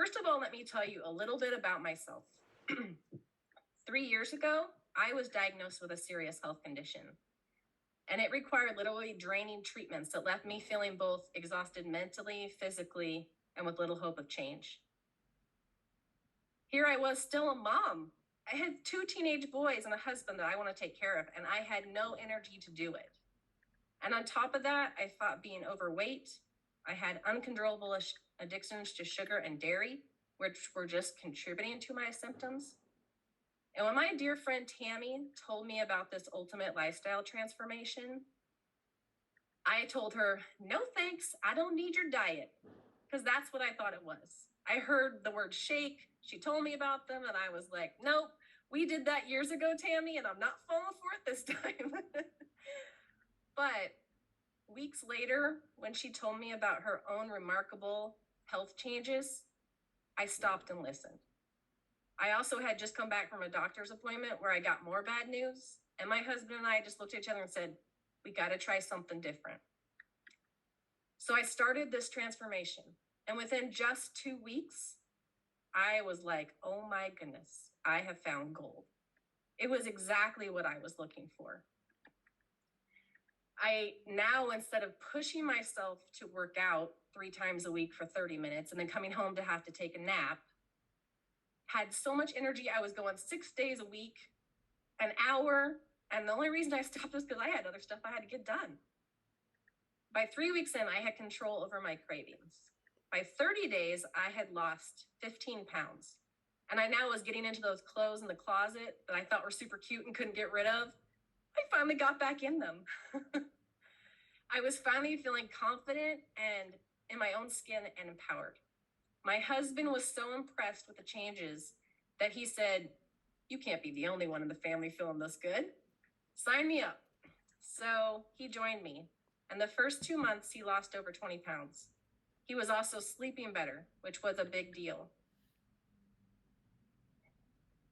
First of all, let me tell you a little bit about myself. 3 years ago, I was diagnosed with a serious health condition, and it required literally draining treatments that left me feeling both exhausted mentally, physically, and with little hope of change. Here I was, still a mom. I had 2 teenage boys and a husband that I want to take care of, and I had no energy to do it. And on top of that, I fought being overweight. I had uncontrollable addictions to sugar and dairy, which were just contributing to my symptoms. And when my dear friend Tammy told me about this ultimate lifestyle transformation, I told her, no thanks, I don't need your diet, because that's what I thought it was. I heard the word shake, she told me about them, and I was like, nope, we did that years ago, Tammy, and I'm not falling for it this time. But weeks later, when she told me about her own remarkable health changes, I stopped and listened. I also had just come back from a doctor's appointment where I got more bad news, and my husband and I just looked at each other and said, we got to try something different. So I started this transformation, and within just 2 weeks, I was like, oh my goodness, I have found gold. It was exactly what I was looking for. I now, instead of pushing myself to work out 3 times a week for 30 minutes and then coming home to have to take a nap, had so much energy. I was going 6 days a week, an hour. And the only reason I stopped was because I had other stuff I had to get done. By 3 weeks in, I had control over my cravings. By 30 days, I had lost 15 pounds. And I now was getting into those clothes in the closet that I thought were super cute and couldn't get rid of. I finally got back in them. I was finally feeling confident and in my own skin and empowered. My husband was so impressed with the changes that he said, you can't be the only one in the family feeling this good. Sign me up. So he joined me. And the first 2 months, he lost over 20 pounds. He was also sleeping better, which was a big deal.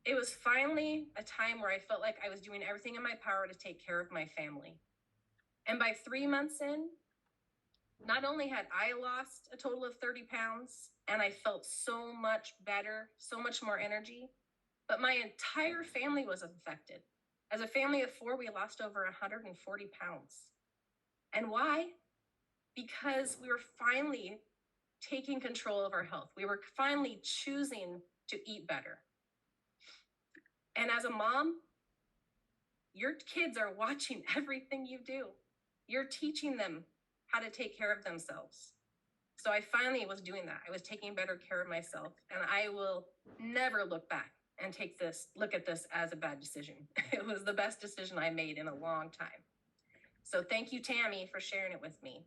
It was finally a time where I felt like I was doing everything in my power to take care of my family. And by 3 months in, not only had I lost a total of 30 pounds and I felt so much better, so much more energy, but my entire family was affected. As a family of 4, we lost over 140 pounds. And why? Because we were finally taking control of our health. We were finally choosing to eat better. And as a mom, your kids are watching everything you do. You're teaching them how to take care of themselves. So I finally was doing that. I was taking better care of myself, and I will never look back and look at this as a bad decision. It was the best decision I made in a long time. So thank you, Tammy, for sharing it with me.